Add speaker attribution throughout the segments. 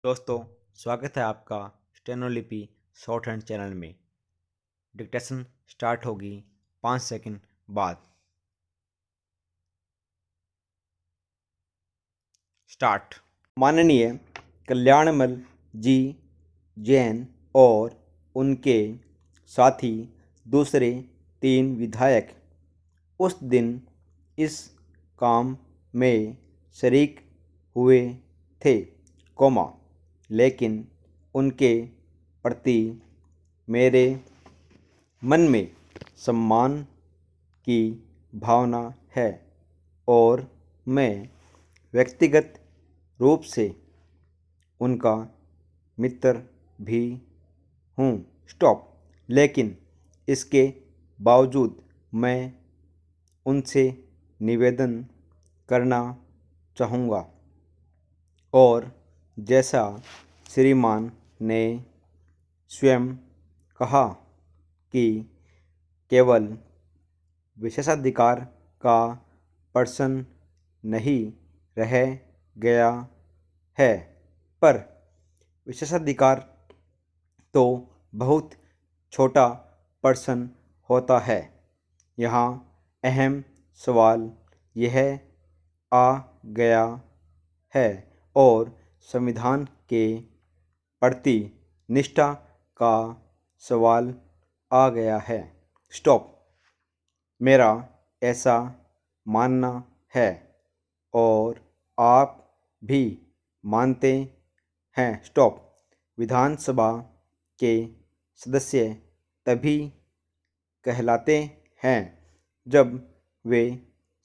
Speaker 1: दोस्तों, स्वागत है आपका स्टेनोलिपि शॉर्ट हैंड चैनल में। डिक्टेशन स्टार्ट होगी 5 सेकंड बाद। स्टार्ट। माननीय कल्याणमल जी जैन और उनके साथी दूसरे 3 विधायक उस दिन इस काम में शरीक हुए थे, लेकिन उनके प्रति मेरे मन में सम्मान की भावना है और मैं व्यक्तिगत रूप से उनका मित्र भी हूँ। स्टॉप। लेकिन इसके बावजूद मैं उनसे निवेदन करना चाहूँगा और जैसा श्रीमान ने स्वयं कहा कि केवल विशेषाधिकार का प्रश्न नहीं रह गया है, पर विशेषाधिकार तो बहुत छोटा प्रश्न होता है। यहाँ अहम सवाल यह आ गया है और संविधान के प्रति निष्ठा का सवाल आ गया है। स्टॉप। मेरा ऐसा मानना है और आप भी मानते हैं। स्टॉप। विधानसभा के सदस्य तभी कहलाते हैं जब वे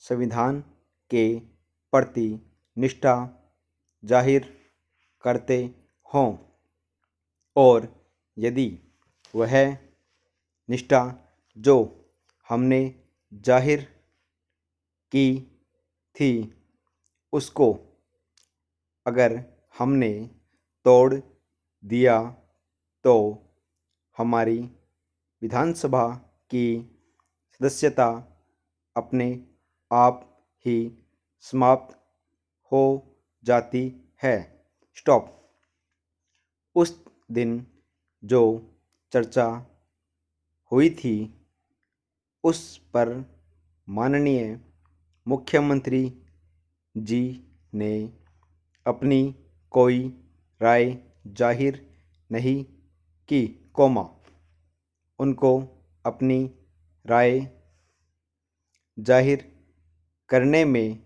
Speaker 1: संविधान के प्रति निष्ठा जाहिर करते हों और यदि वह निष्ठा जो हमने जाहिर की थी उसको अगर हमने तोड़ दिया तो हमारी विधानसभा की सदस्यता अपने आप ही समाप्त हो जाती है। स्टॉप। उस दिन जो चर्चा हुई थी उस पर माननीय मुख्यमंत्री जी ने अपनी कोई राय जाहिर नहीं की, उनको अपनी राय जाहिर करने में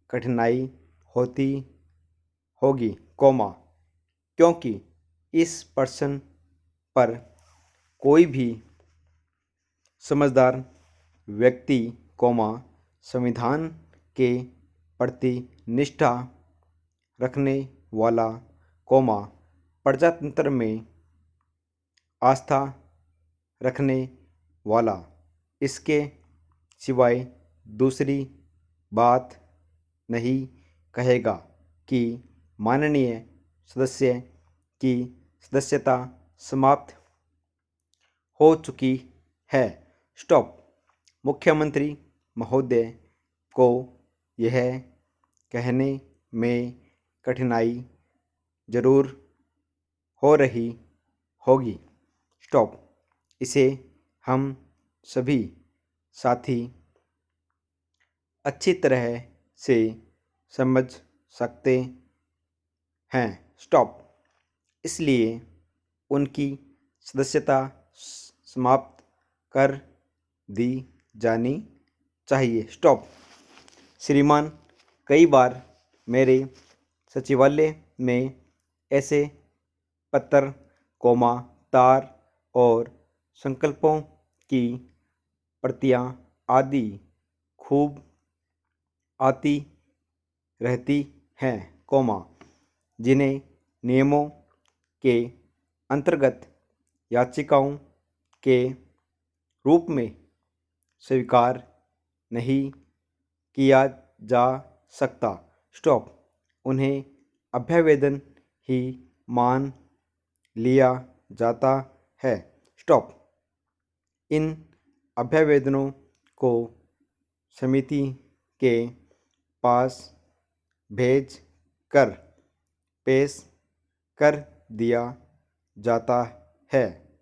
Speaker 1: कठिनाई होती होगी, क्योंकि इस प्रश्न पर कोई भी समझदार व्यक्ति, संविधान के प्रति निष्ठा रखने वाला, प्रजातंत्र में आस्था रखने वाला इसके सिवाय दूसरी बात नहीं कहेगा कि माननीय सदस्य की सदस्यता समाप्त हो चुकी है। स्टॉप। मुख्यमंत्री महोदय को यह कहने में कठिनाई जरूर हो रही होगी। स्टॉप। इसे हम सभी साथी अच्छी तरह से समझ सकते हैं। स्टॉप। इसलिए उनकी सदस्यता समाप्त कर दी जानी चाहिए। स्टॉप। श्रीमान, कई बार मेरे सचिवालय में ऐसे पत्र, तार और संकल्पों की प्रतियां आदि खूब आती रहती हैं, जिन्हें नियमों के अंतर्गत याचिकाओं के रूप में स्वीकार नहीं किया जा सकता। स्टॉप। उन्हें अभ्यावेदन ही मान लिया जाता है। स्टॉप। इन अभ्यावेदनों को समिति के पास भेज कर पेश कर दिया जाता है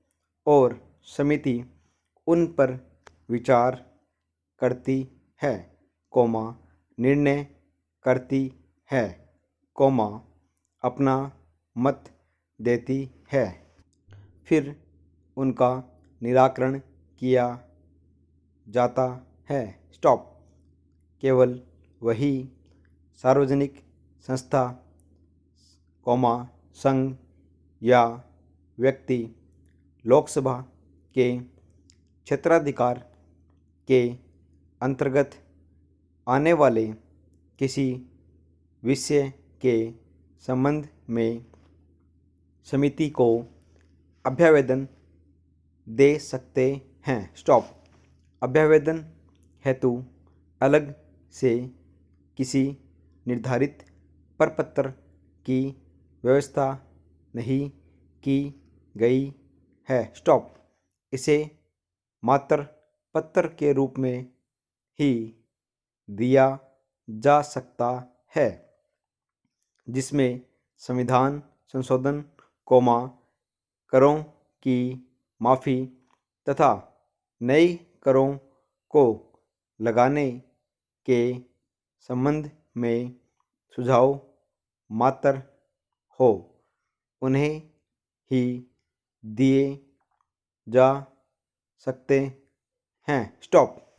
Speaker 1: और समिति उन पर विचार करती है, निर्णय करती है, अपना मत देती है, फिर उनका निराकरण किया जाता है। स्टॉप। केवल वही सार्वजनिक संस्था, संघ या व्यक्ति लोकसभा के क्षेत्राधिकार के अंतर्गत आने वाले किसी विषय के संबंध में समिति को अभ्यावेदन दे सकते हैं। स्टॉप। अभ्यावेदन हेतु अलग से किसी निर्धारित प्रपत्र की व्यवस्था नहीं की गई है। स्टॉप। इसे मात्र पत्र के रूप में ही दिया जा सकता है, जिसमें संविधान संशोधन, करों की माफ़ी तथा नए करों को लगाने के संबंध में सुझाव मात्र हो, उन्हें ही दिए जा सकते हैं। स्टॉप।